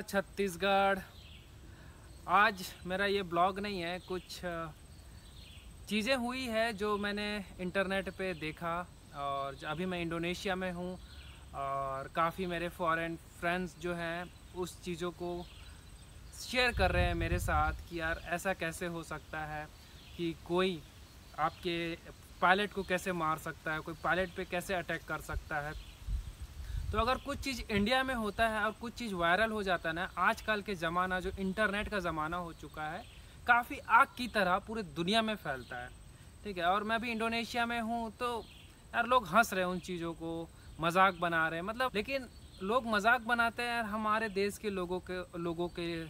नमस्कार छत्तीसगढ़। आज मेरा ये ब्लॉग नहीं है, कुछ चीज़ें हुई है जो मैंने इंटरनेट पे देखा। और अभी मैं इंडोनेशिया में हूँ और काफ़ी मेरे फॉरेन फ्रेंड्स जो हैं उस चीज़ों को शेयर कर रहे हैं मेरे साथ कि यार ऐसा कैसे हो सकता है कि कोई आपके पायलट को कैसे मार सकता है, कोई पायलट पे कैसे अटैक कर सकता है। तो अगर कुछ चीज़ इंडिया में होता है और कुछ चीज़ वायरल हो जाता है ना, आजकल के ज़माना जो इंटरनेट का ज़माना हो चुका है, काफ़ी आग की तरह पूरी दुनिया में फैलता है। ठीक है, और मैं भी इंडोनेशिया में हूँ तो यार लोग हंस रहे हैं उन चीज़ों को, मजाक बना रहे हैं, मतलब लेकिन लोग मजाक बनाते हैं यार हमारे देश के लोगों के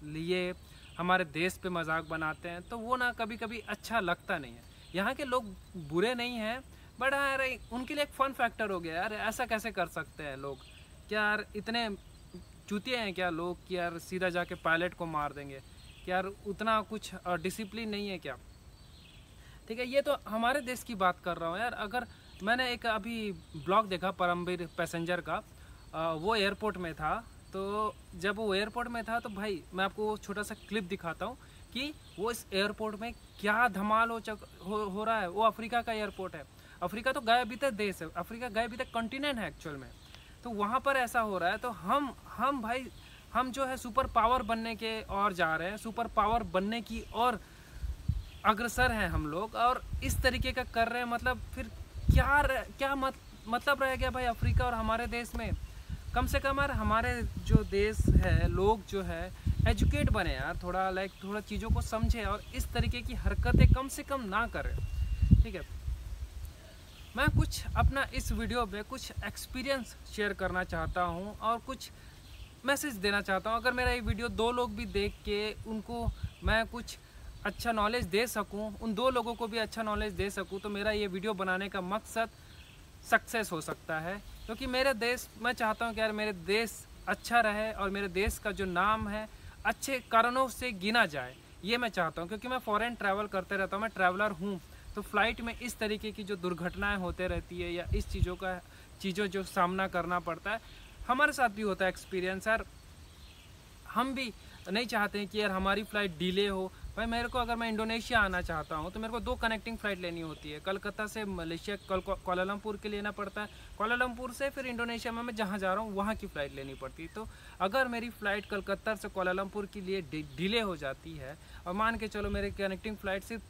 लिए, हमारे देश पे मजाक बनाते हैं, तो वो ना कभी कभी अच्छा लगता नहीं है। यहाँ के लोग बुरे नहीं हैं, बट हाँ यार उनके लिए एक फ़न फैक्टर हो गया यार, ऐसा कैसे कर सकते हैं लोग। क्या यार इतने चूतिए हैं क्या लोग कि यार सीधा जाके पायलट को मार देंगे? क्या यार उतना कुछ डिसिप्लिन नहीं है क्या? ठीक है, ये तो हमारे देश की बात कर रहा हूँ यार। अगर मैंने एक अभी ब्लॉग देखा परमवीर पैसेंजर का, वो एयरपोर्ट में था। तो जब वो एयरपोर्ट में था तो भाई मैं आपको छोटा सा क्लिप दिखाता हूँ कि वो इस एयरपोर्ट में क्या धमाल हो रहा है। वो अफ्रीका का एयरपोर्ट है। अफ्रीका तो गए बीते देश है, अफ्रीका गए बीते कॉन्टिनेंट है एक्चुअल में। तो वहाँ पर ऐसा हो रहा है तो हम भाई हम जो है सुपर पावर बनने के और जा रहे हैं, सुपर पावर बनने की और अग्रसर हैं हम लोग, और इस तरीके का कर रहे हैं। मतलब फिर क्या मतलब रह गया भाई अफ्रीका और हमारे देश में? कम से कम यार हमारे जो देश है, लोग जो है एजुकेट बने यार, थोड़ा चीज़ों को समझे और इस तरीके की हरकतें कम से कम ना करें। ठीक है, मैं कुछ अपना इस वीडियो में कुछ एक्सपीरियंस शेयर करना चाहता हूँ और कुछ मैसेज देना चाहता हूँ। अगर मेरा ये वीडियो दो लोग भी देख के उनको मैं कुछ अच्छा नॉलेज दे सकूँ, उन दो लोगों को भी अच्छा नॉलेज दे सकूँ, तो मेरा ये वीडियो बनाने का मकसद सक्सेस हो सकता है। क्योंकि मेरे देश, मैं चाहता हूँ कि यार मेरे देश अच्छा रहे और मेरे देश का जो नाम है अच्छे कारणों से गिना जाए, ये मैं चाहता हूँ। क्योंकि मैं फॉरेन ट्रैवल करते रहता हूँ, मैं ट्रैवलर हूँ। तो फ्लाइट में इस तरीके की जो दुर्घटनाएं होते रहती है या इस चीज़ों जो सामना करना पड़ता है, हमारे साथ भी होता है एक्सपीरियंस यार। हम भी नहीं चाहते हैं कि यार हमारी फ़्लाइट डिले हो। भाई मेरे को, अगर मैं इंडोनेशिया आना चाहता हूँ तो मेरे को 2 कनेक्टिंग फ़्लाइट लेनी होती है। कलकत्ता से मलेशिया कोलालमपुर के लेना पड़ता है, कोलालमपुर से फिर इंडोनेशिया में मैं जहाँ जा रहा हूँ वहाँ की फ़्लाइट लेनी पड़ती है। तो अगर मेरी फ़्लाइट कलकत्ता से कोलालमपुर के लिए डिले हो जाती है, और मान के चलो मेरी कनेक्टिंग फ़्लाइट सिर्फ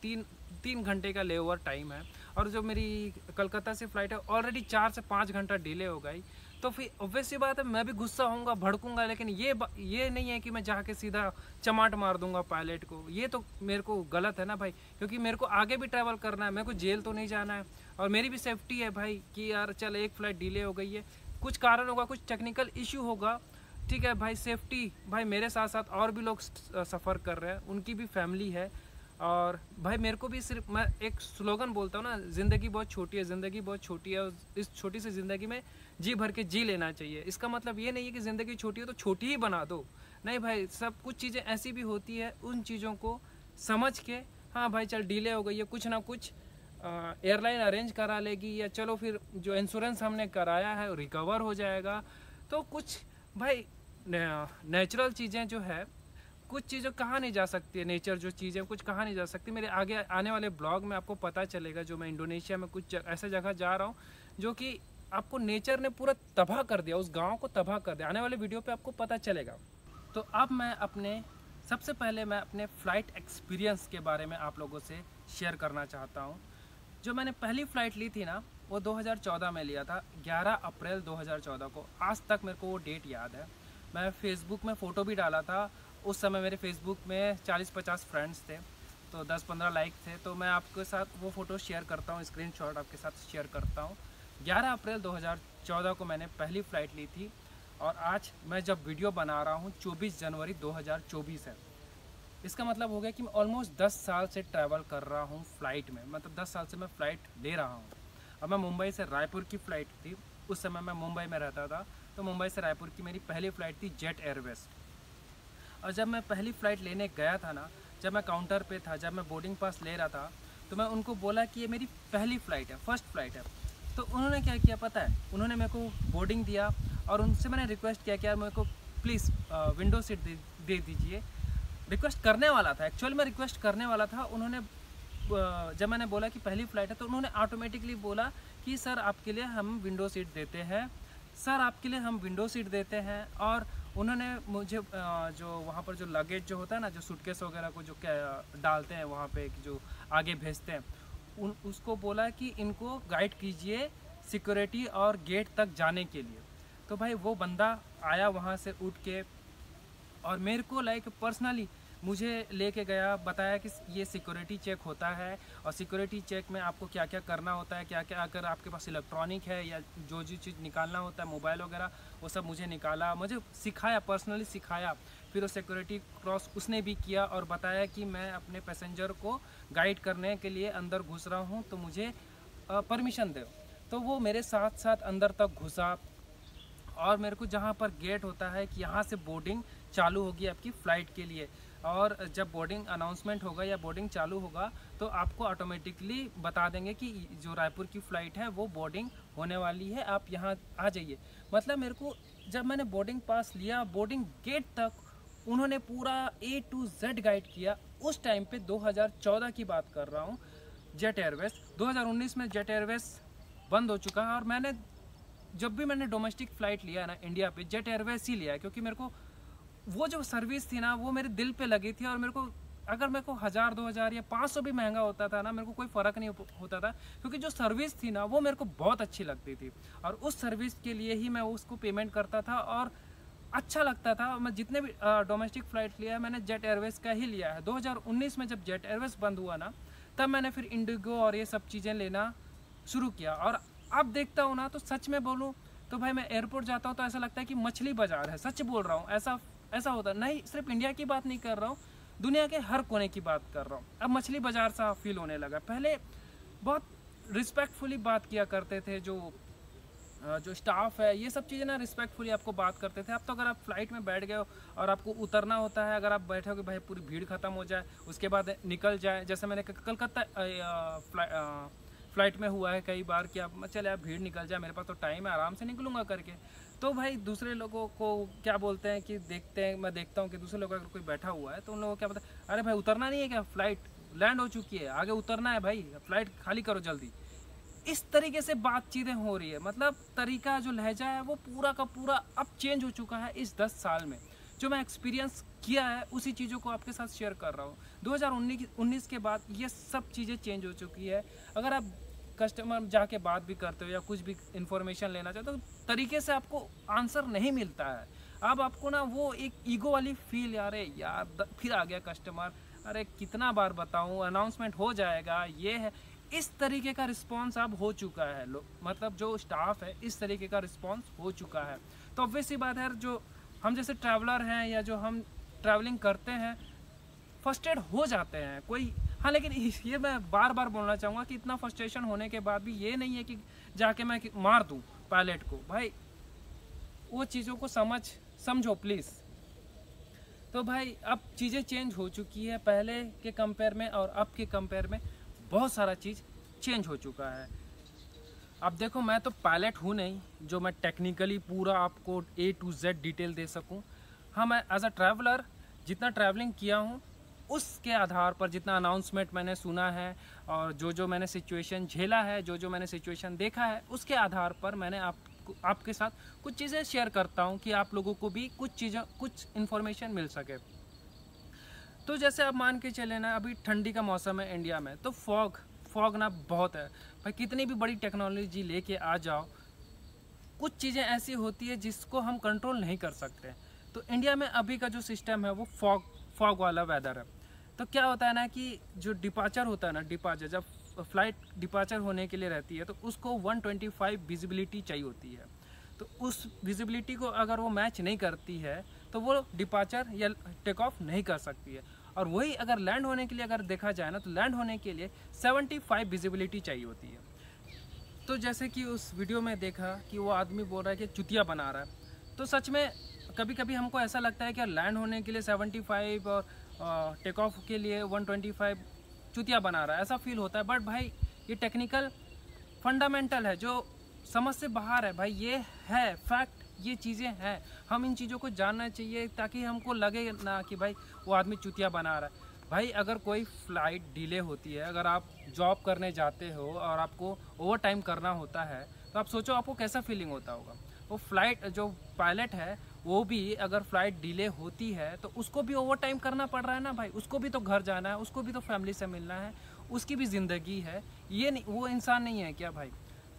तीन घंटे का लेओवर टाइम है, और जो मेरी कलकत्ता से फ़्लाइट है ऑलरेडी 4 से 5 घंटा डिले हो गई, तो फिर ऑब्वियस सी बात है मैं भी गुस्सा होऊंगा, भड़कूंगा। लेकिन ये नहीं है कि मैं जाके सीधा चमाट मार दूंगा पायलट को। ये तो मेरे को गलत है ना भाई, क्योंकि मेरे को आगे भी ट्रैवल करना है, मेरे को जेल तो नहीं जाना है, और मेरी भी सेफ्टी है भाई कि यार चल एक फ़्लाइट डिले हो गई है, कुछ कारण होगा, कुछ टेक्निकल इशू होगा। ठीक है भाई, सेफ्टी भाई, मेरे साथ साथ और भी लोग सफ़र कर रहे हैं, उनकी भी फैमिली है। और भाई मेरे को भी, सिर्फ मैं एक स्लोगन बोलता हूँ ना, ज़िंदगी बहुत छोटी है, ज़िंदगी बहुत छोटी है, और इस छोटी सी ज़िंदगी में जी भर के जी लेना चाहिए। इसका मतलब ये नहीं है कि ज़िंदगी छोटी है तो छोटी ही बना दो, नहीं भाई, सब कुछ चीज़ें ऐसी भी होती है, उन चीज़ों को समझ के, हाँ भाई चल डिले हो गई है, कुछ ना कुछ एयरलाइन अरेंज करा लेगी, या चलो फिर जो इंश्योरेंस हमने कराया है रिकवर हो जाएगा। तो कुछ भाई नेचुरल चीज़ें जो है, कुछ चीज़ें कहाँ नहीं जा सकती है, नेचर जो चीज़ें कुछ कहाँ नहीं जा सकती। मेरे आगे आने वाले ब्लॉग में आपको पता चलेगा, जो मैं इंडोनेशिया में कुछ ऐसे जगह जा रहा हूँ जो कि आपको नेचर ने पूरा तबाह कर दिया, उस गांव को तबाह कर दिया। आने वाले वीडियो पे आपको पता चलेगा। तो अब सबसे पहले मैं अपने फ़्लाइट एक्सपीरियंस के बारे में आप लोगों से शेयर करना चाहता हूँ। जो मैंने पहली फ़्लाइट ली थी ना, वो 2014 में लिया था, 11 अप्रैल 2014 को। आज तक मेरे को वो डेट याद है। मैं फेसबुक में फ़ोटो भी डाला था। उस समय मेरे फेसबुक में 40-50 फ्रेंड्स थे, तो 10-15 लाइक थे। तो मैं आपके साथ वो फ़ोटो शेयर करता हूँ, स्क्रीनशॉट आपके साथ शेयर करता हूँ। 11 अप्रैल 2014 को मैंने पहली फ़्लाइट ली थी, और आज मैं जब वीडियो बना रहा हूँ 24 जनवरी 2024 है। इसका मतलब हो गया कि मैं ऑलमोस्ट 10 साल से ट्रैवल कर रहा हूँ फ़्लाइट में, मतलब 10 साल से मैं फ़्लाइट ले रहा हूँ। अब मैं मुंबई से रायपुर की फ़्लाइट थी, उस समय मैं मुंबई में रहता था, तो मुंबई से रायपुर की मेरी पहली फ़्लाइट थी जेट एयरवेज़। और जब मैं पहली फ़्लाइट लेने गया था ना, जब मैं काउंटर पे था, जब मैं बोर्डिंग पास ले रहा था, तो मैं उनको बोला कि ये मेरी पहली फ़्लाइट है, फर्स्ट फ़्लाइट है। तो उन्होंने क्या किया पता है, उन्होंने मेरे को बोर्डिंग दिया, और उनसे मैंने रिक्वेस्ट किया कि यार मेरे को प्लीज़ विंडो सीट दे दीजिए। रिक्वेस्ट करने वाला था, एक्चुअल में रिक्वेस्ट करने वाला था। उन्होंने जब मैंने बोला कि पहली फ़्लाइट है तो उन्होंने ऑटोमेटिकली बोला कि सर आपके लिए हम विंडो सीट देते हैं, सर आपके लिए हम विंडो सीट देते हैं। और उन्होंने मुझे जो वहाँ पर जो लगेज जो होता है ना, जो सूटकेस वगैरह को जो डालते हैं वहाँ पे, जो आगे भेजते हैं, उसको बोला कि इनको गाइड कीजिए सिक्योरिटी और गेट तक जाने के लिए। तो भाई वो बंदा आया वहाँ से उठ के और मेरे को लाइक पर्सनली मुझे लेके गया, बताया कि ये सिक्योरिटी चेक होता है और सिक्योरिटी चेक में आपको क्या क्या करना होता है, क्या क्या अगर आपके पास इलेक्ट्रॉनिक है या जो चीज़ निकालना होता है, मोबाइल वगैरह, वो सब मुझे निकाला, मुझे सिखाया, पर्सनली सिखाया। फिर वो सिक्योरिटी क्रॉस उसने भी किया और बताया कि मैं अपने पैसेंजर को गाइड करने के लिए अंदर घुस रहा हूँ तो मुझे परमिशन दो। तो वो मेरे साथ साथ अंदर तक घुसा और मेरे को जहाँ पर गेट होता है कि यहाँ से बोर्डिंग चालू होगी आपकी फ़्लाइट के लिए, और जब बोर्डिंग अनाउंसमेंट होगा या बोर्डिंग चालू होगा तो आपको ऑटोमेटिकली बता देंगे कि जो रायपुर की फ़्लाइट है वो बोर्डिंग होने वाली है, आप यहाँ आ जाइए। मतलब मेरे को जब मैंने बोर्डिंग पास लिया, बोर्डिंग गेट तक उन्होंने पूरा A to Z गाइड किया। उस टाइम पे 2014 की बात कर रहा हूँ। जेट एयरवेज 2019 में जेट एयरवेज बंद हो चुका है, और मैंने जब भी मैंने डोमेस्टिक फ़्लाइट लिया है ना इंडिया पे, जेट एयरवेज ही लिया है, क्योंकि मेरे को वो जो सर्विस थी ना वो मेरे दिल पे लगी थी। और मेरे को अगर मेरे को 1000 2000 या 500 भी महंगा होता था ना, मेरे को कोई फ़र्क नहीं होता था, क्योंकि जो सर्विस थी ना वो मेरे को बहुत अच्छी लगती थी और उस सर्विस के लिए ही मैं उसको पेमेंट करता था और अच्छा लगता था। मैं जितने भी डोमेस्टिक फ़्लाइट लिया है मैंने जेट एयरवेज़ का ही लिया है। 2019 में जब जेट एयरवेज़ बंद हुआ ना, तब मैंने फिर इंडिगो और ये सब चीज़ें लेना शुरू किया। और अब देखता हूँ ना तो सच में बोलूँ तो भाई मैं एयरपोर्ट जाता हूँ तो ऐसा लगता है कि मछली बाज़ार है, सच बोल रहा हूँ। ऐसा होता नहीं, सिर्फ इंडिया की बात नहीं कर रहा हूँ, दुनिया के हर कोने की बात कर रहा हूँ। अब मछली बाज़ार सा फील होने लगा। पहले बहुत रिस्पेक्टफुली बात किया करते थे, जो स्टाफ है ये सब चीज़ें ना रिस्पेक्टफुली आपको बात करते थे। अब तो अगर आप फ्लाइट में बैठ गए हो और आपको उतरना होता है, अगर आप बैठे हो कि भाई पूरी भीड़ ख़त्म हो जाए उसके बाद निकल जाए, जैसे मैंने कलकत्ता फ़्लाइट में हुआ है कई बार कि आप चले आप भीड़ निकल जाए, मेरे पास तो टाइम है, आराम से निकलूँगा करके। तो भाई दूसरे लोगों को क्या बोलते हैं कि मैं देखता हूँ कि दूसरे लोग अगर कोई बैठा हुआ है तो उन लोगों को क्या पता, अरे भाई उतरना नहीं है क्या, फ़्लाइट लैंड हो चुकी है, आगे उतरना है भाई, फ़्लाइट खाली करो जल्दी। इस तरीके से बातचीतें हो रही है। मतलब तरीका जो लहजा है वो पूरा का पूरा अब चेंज हो चुका है इस 10 साल में। जो मैं एक्सपीरियंस किया है उसी चीज़ों को आपके साथ शेयर कर रहा हूँ। 2019 के बाद ये सब चीज़ें चेंज हो चुकी है। अगर आप कस्टमर जाके बात भी करते हो या कुछ भी इंफॉर्मेशन लेना चाहते हो तो तरीके से आपको आंसर नहीं मिलता है। अब आपको ना वो एक ईगो वाली फील, यार फिर आ गया कस्टमर, अरे कितना बार बताऊँ, अनाउंसमेंट हो जाएगा, ये है, इस तरीके का रिस्पांस अब हो चुका है। मतलब जो स्टाफ है इस तरीके का रिस्पांस हो चुका है। तो ऑब्वियस सी बात है, जो हम जैसे ट्रैवलर हैं या जो हम ट्रैवलिंग करते हैं फर्स्टेड हो जाते हैं कोई। हाँ, लेकिन ये मैं बार बार बोलना चाहूँगा कि इतना फ्रस्ट्रेशन होने के बाद भी ये नहीं है कि जाके मैं मार दूँ पायलट को। भाई वो चीज़ों को समझो प्लीज़। तो भाई अब चीज़ें चेंज हो चुकी है, पहले के कंपेयर में और अब के कंपेयर में बहुत सारा चीज़ चेंज हो चुका है। अब देखो मैं तो पायलट हूँ नहीं जो मैं टेक्निकली पूरा आपको A to Z डिटेल दे सकूँ। हाँ, मैं एज अ ट्रैवलर जितना ट्रैवलिंग किया हूँ उसके आधार पर, जितना अनाउंसमेंट मैंने सुना है और जो मैंने सिचुएशन झेला है, जो मैंने सिचुएशन देखा है, उसके आधार पर मैंने आपके साथ कुछ चीज़ें शेयर करता हूँ कि आप लोगों को भी कुछ इन्फॉर्मेशन मिल सके। तो जैसे आप मान के चले ना, अभी ठंडी का मौसम है इंडिया में, तो फॉग ना बहुत है भाई। कितनी भी बड़ी टेक्नोलॉजी लेके आ जाओ, कुछ चीज़ें ऐसी होती है जिसको हम कंट्रोल नहीं कर सकते। तो इंडिया में अभी का जो सिस्टम है वो फॉग वाला वेदर है। तो क्या होता है ना कि जो डिपार्चर होता है ना, जब फ्लाइट डिपार्चर होने के लिए रहती है तो उसको 125 विजिबिलिटी चाहिए होती है। तो उस विजिबिलिटी को अगर वो मैच नहीं करती है तो वो डिपार्चर या टेक ऑफ नहीं कर सकती है। और वही अगर लैंड होने के लिए अगर देखा जाए ना, तो लैंड होने के लिए 75 विजिबिलिटी चाहिए होती है। तो जैसे कि उस वीडियो में देखा कि वो आदमी बोल रहा है कि चुतिया बना रहा है, तो सच में कभी कभी हमको ऐसा लगता है कि लैंड होने के लिए 75 और टेक ऑफ के लिए 125 चुतिया बना रहा है, ऐसा फील होता है। बट भाई ये टेक्निकल फंडामेंटल है जो समझ से बाहर है भाई, ये है फैक्ट, ये चीज़ें हैं, हम इन चीज़ों को जानना चाहिए ताकि हमको लगे ना कि भाई वो आदमी चुतिया बना रहा है। भाई अगर कोई फ़्लाइट डिले होती है, अगर आप जॉब करने जाते हो और आपको ओवर टाइम करना होता है, तो आप सोचो आपको कैसा फीलिंग होता होगा। वो फ़्लाइट जो पायलट है वो भी अगर फ़्लाइट डिले होती है तो उसको भी ओवर टाइम करना पड़ रहा है ना भाई, उसको भी तो घर जाना है, उसको भी तो फैमिली से मिलना है, उसकी भी ज़िंदगी है। ये नहीं, वो इंसान नहीं है क्या भाई?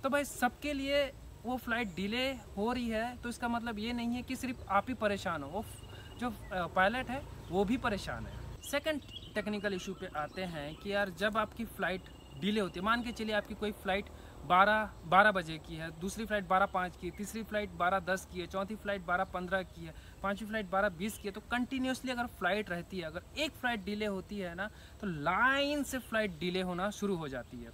तो भाई सबके लिए वो फ़्लाइट डिले हो रही है तो इसका मतलब ये नहीं है कि सिर्फ आप ही परेशान हो, वो जो पायलट है वो भी परेशान है। सेकंड टेक्निकल इशू पे आते हैं कि यार जब आपकी फ़्लाइट डिले होती है, मान के चलिए आपकी कोई फ़्लाइट 12 बजे की है, दूसरी फ़्लाइट 12:05 की है, तीसरी फ़्लाइट 12:10 की है, चौथी फ़्लाइट 12:15 की है, पांचवी फ़्लाइट 12:20 की है, तो कंटिन्यूसली अगर फ़्लाइट रहती है, अगर एक फ़्लाइट डिले होती है ना तो लाइन से फ़्लाइट डिले होना शुरू हो जाती है।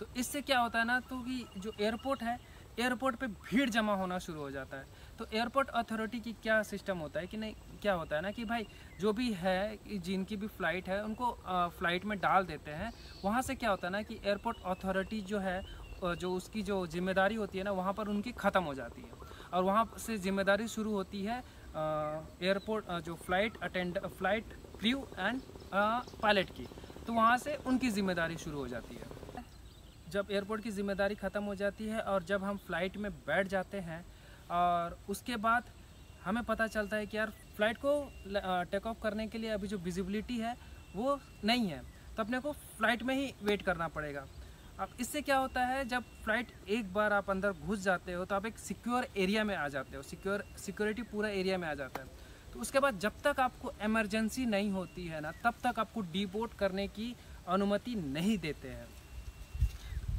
तो इससे क्या होता है ना, तो कि जो एयरपोर्ट है, एयरपोर्ट पे भीड़ जमा होना शुरू हो जाता है। तो एयरपोर्ट अथॉरिटी की क्या सिस्टम होता है कि नहीं, क्या होता है ना कि भाई जो भी है, जिनकी भी फ़्लाइट है उनको फ़्लाइट में डाल देते हैं। वहाँ से क्या होता है ना कि एयरपोर्ट अथॉरिटी जो है, जो उसकी जो जिम्मेदारी होती है ना, वहाँ पर उनकी ख़त्म हो जाती है और वहाँ से जिम्मेदारी शुरू होती है एयरपोर्ट जो फ़्लाइट क्रू एंड पायलट की। तो वहाँ से उनकी ज़िम्मेदारी शुरू हो जाती है। जब एयरपोर्ट की ज़िम्मेदारी ख़त्म हो जाती है और जब हम फ़्लाइट में बैठ जाते हैं और उसके बाद हमें पता चलता है कि यार फ़्लाइट को टेक ऑफ करने के लिए अभी जो विजिबिलिटी है वो नहीं है, तो अपने को फ़्लाइट में ही वेट करना पड़ेगा। अब इससे क्या होता है, जब फ़्लाइट एक बार आप अंदर घुस जाते हो तो आप एक सिक्योर एरिया में आ जाते हो, सिक्योरिटी पूरा एरिया में आ जाता है। तो उसके बाद जब तक आपको इमरजेंसी नहीं होती है ना, तब तक आपको डीबोर्ड करने की अनुमति नहीं देते हैं।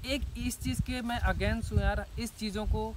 एक इस चीज़ के मैं अगेंस्ट हूँ यार, इस चीज़ों को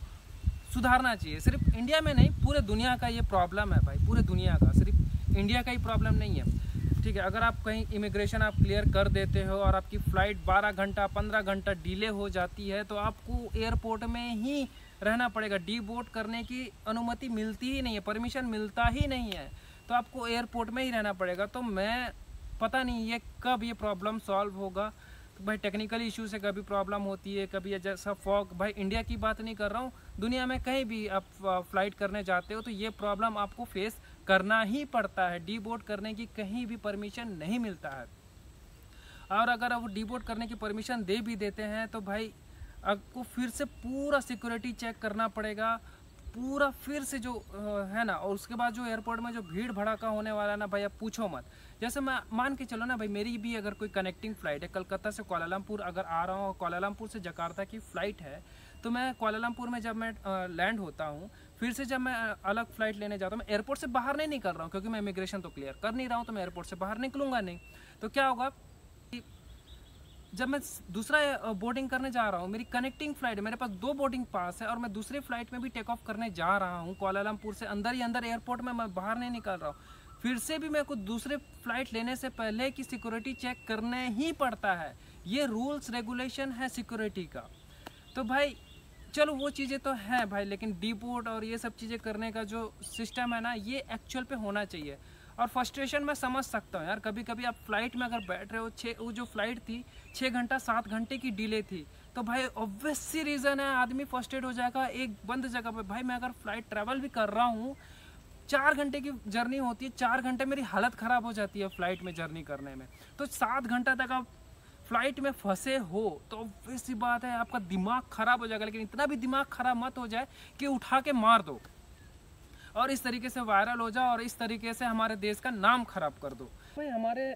सुधारना चाहिए। सिर्फ इंडिया में नहीं, पूरे दुनिया का ये प्रॉब्लम है भाई, पूरे दुनिया का, सिर्फ इंडिया का ही प्रॉब्लम नहीं है। ठीक है, अगर आप कहीं इमिग्रेशन आप क्लियर कर देते हो और आपकी फ़्लाइट 12 घंटा 15 घंटा डिले हो जाती है तो आपको एयरपोर्ट में ही रहना पड़ेगा। डीबोर्ड करने की अनुमति मिलती ही नहीं है, परमिशन मिलता ही नहीं है, तो आपको एयरपोर्ट में ही रहना पड़ेगा। तो मैं पता नहीं ये कब ये प्रॉब्लम सॉल्व होगा। तो भाई टेक्निकल इशू से कभी प्रॉब्लम होती है, कभी जैसा फॉग, भाई इंडिया की बात नहीं कर रहा हूँ, दुनिया में कहीं भी आप फ़्लाइट करने जाते हो तो ये प्रॉब्लम आपको फेस करना ही पड़ता है। डीबोर्ड करने की कहीं भी परमिशन नहीं मिलता है, और अगर आप डीबोर्ड करने की परमिशन दे भी देते हैं तो भाई आपको फिर से पूरा सिक्योरिटी चेक करना पड़ेगा, पूरा फिर से जो है ना। और उसके बाद जो एयरपोर्ट में जो भीड़ भड़ाका होने वाला है ना भाई, आप पूछो मत। जैसे मैं मान के चलो ना भाई, मेरी भी अगर कोई कनेक्टिंग फ़्लाइट है, कलकत्ता से कुआलालंपुर अगर आ रहा हूँ, कुआलालंपुर से जकार्ता की फ़्लाइट है, तो मैं कुआलालंपुर में जब मैं लैंड होता हूँ, फिर से जब मैं अलग फ़्लाइट लेने जाता हूँ, मैं एयरपोर्ट से बाहर नहीं निकल रहा हूँ क्योंकि मैं इमिग्रेशन तो क्लियर कर नहीं रहा हूँ, तो मैं एयरपोर्ट से बाहर निकलूँगा नहीं। तो क्या होगा, जब मैं दूसरा बोर्डिंग करने जा रहा हूँ, मेरी कनेक्टिंग फ़्लाइट है, मेरे पास 2 बोर्डिंग पास है और मैं दूसरी फ़्लाइट में भी टेक ऑफ करने जा रहा हूँ कुआलालंपुर से, अंदर ही अंदर एयरपोर्ट में, मैं बाहर नहीं निकल रहा हूँ। फिर से भी मेरे को दूसरे फ़्लाइट लेने से पहले की सिक्योरिटी चेक करने ही पड़ता है। ये रूल्स रेगुलेशन है सिक्योरिटी का। तो भाई चलो वो चीज़ें तो हैं भाई, लेकिन डीबोर्ड और ये सब चीज़ें करने का जो सिस्टम है ना, ये एक्चुअल पे होना चाहिए। और फ्रस्ट्रेशन मैं समझ सकता हूँ यार, कभी कभी आप फ्लाइट में अगर बैठ रहे हो, वो जो फ्लाइट थी 6 घंटा 7 घंटे की डिले थी, तो भाई ऑब्वियस सी रीज़न है आदमी फर्स्टेड हो जाएगा एक बंद जगह पे। भाई मैं अगर फ्लाइट ट्रैवल भी कर रहा हूँ, 4 घंटे की जर्नी होती है, 4 घंटे मेरी हालत ख़राब हो जाती है फ्लाइट में जर्नी करने में, तो 7 घंटा तक आप फ्लाइट में फंसे हो तो ऑब्वियस सी बात है आपका दिमाग ख़राब हो जाएगा। लेकिन इतना भी दिमाग ख़राब मत हो जाए कि उठा के मार दो और इस तरीके से वायरल हो जाओ और इस तरीके से हमारे देश का नाम खराब कर दो। भाई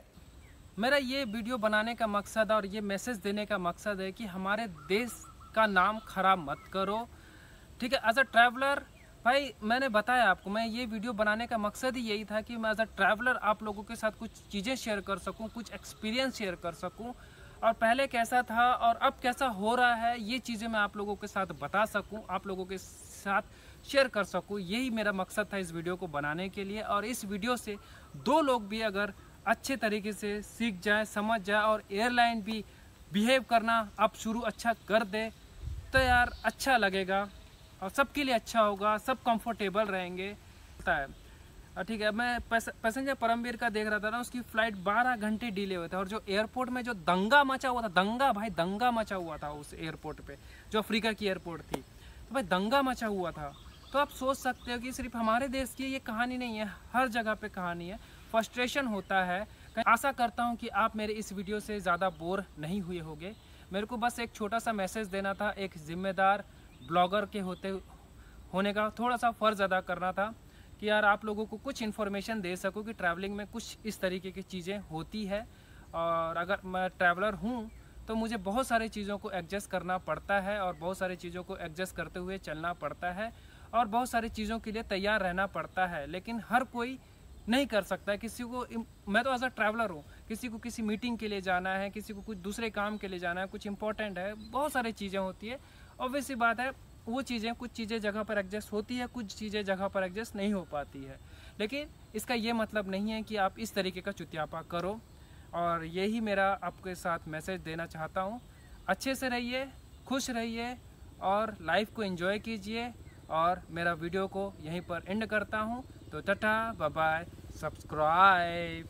मेरा ये वीडियो बनाने का मकसद और ये मैसेज देने का मकसद है कि हमारे देश का नाम खराब मत करो, ठीक है। एज अ ट्रैवलर भाई मैंने बताया आपको, मैं ये वीडियो बनाने का मकसद ही यही था कि मैं एज अ ट्रैवलर आप लोगों के साथ कुछ चीज़ें शेयर कर सकूं, कुछ एक्सपीरियंस शेयर कर सकूं, और पहले कैसा था और अब कैसा हो रहा है ये चीज़ें मैं आप लोगों के साथ बता सकूं, आप लोगों के साथ शेयर कर सकूं। यही मेरा मकसद था इस वीडियो को बनाने के लिए। और इस वीडियो से 2 लोग भी अगर अच्छे तरीके से सीख जाए, समझ जाए और एयरलाइन भी बिहेव करना अब शुरू अच्छा कर दे तो यार अच्छा लगेगा और सबके लिए अच्छा होगा, सब कंफर्टेबल रहेंगे। ठीक है, मैं पैसेंजर परमवीर का देख रहा था ना, उसकी फ़्लाइट 12 घंटे डिले हुए थे और जो एयरपोर्ट में जो दंगा मचा हुआ था, दंगा भाई दंगा मचा हुआ था उस एयरपोर्ट पे, जो अफ्रीका की एयरपोर्ट थी, तो भाई दंगा मचा हुआ था। तो आप सोच सकते हो कि सिर्फ हमारे देश की ये कहानी नहीं है, हर जगह पे कहानी है, फ्रस्ट्रेशन होता है। आशा करता हूँ कि आप मेरे इस वीडियो से ज़्यादा बोर नहीं हुए होंगे। मेरे को बस एक छोटा सा मैसेज देना था, एक जिम्मेदार ब्लॉगर के होने का थोड़ा सा फ़र्ज़ अदा करना था कि यार आप लोगों को कुछ इन्फॉर्मेशन दे सकूँ कि ट्रैवलिंग में कुछ इस तरीके की चीज़ें होती है। और अगर मैं ट्रैवलर हूँ तो मुझे बहुत सारी चीज़ों को एडजस्ट करना पड़ता है और बहुत सारी चीज़ों को एडजस्ट करते हुए चलना पड़ता है और बहुत सारी चीज़ों के लिए तैयार रहना पड़ता है। लेकिन हर कोई नहीं कर सकता है। किसी को, मैं तो एज अ ट्रैवलर हूँ, किसी को किसी मीटिंग के लिए जाना है, किसी को कुछ दूसरे काम के लिए जाना है, कुछ इंपॉर्टेंट है, बहुत सारी चीज़ें होती है। ऑब्वियस सी बात है, वो चीज़ें, कुछ चीज़ें जगह पर एडजस्ट होती है, कुछ चीज़ें जगह पर एडजस्ट नहीं हो पाती है। लेकिन इसका ये मतलब नहीं है कि आप इस तरीके का चुतियापा करो। और यही मेरा आपके साथ मैसेज देना चाहता हूँ। अच्छे से रहिए, खुश रहिए और लाइफ को एंजॉय कीजिए। और मेरा वीडियो को यहीं पर एंड करता हूँ। तो टाटा, बाय बाय, सब्सक्राइब।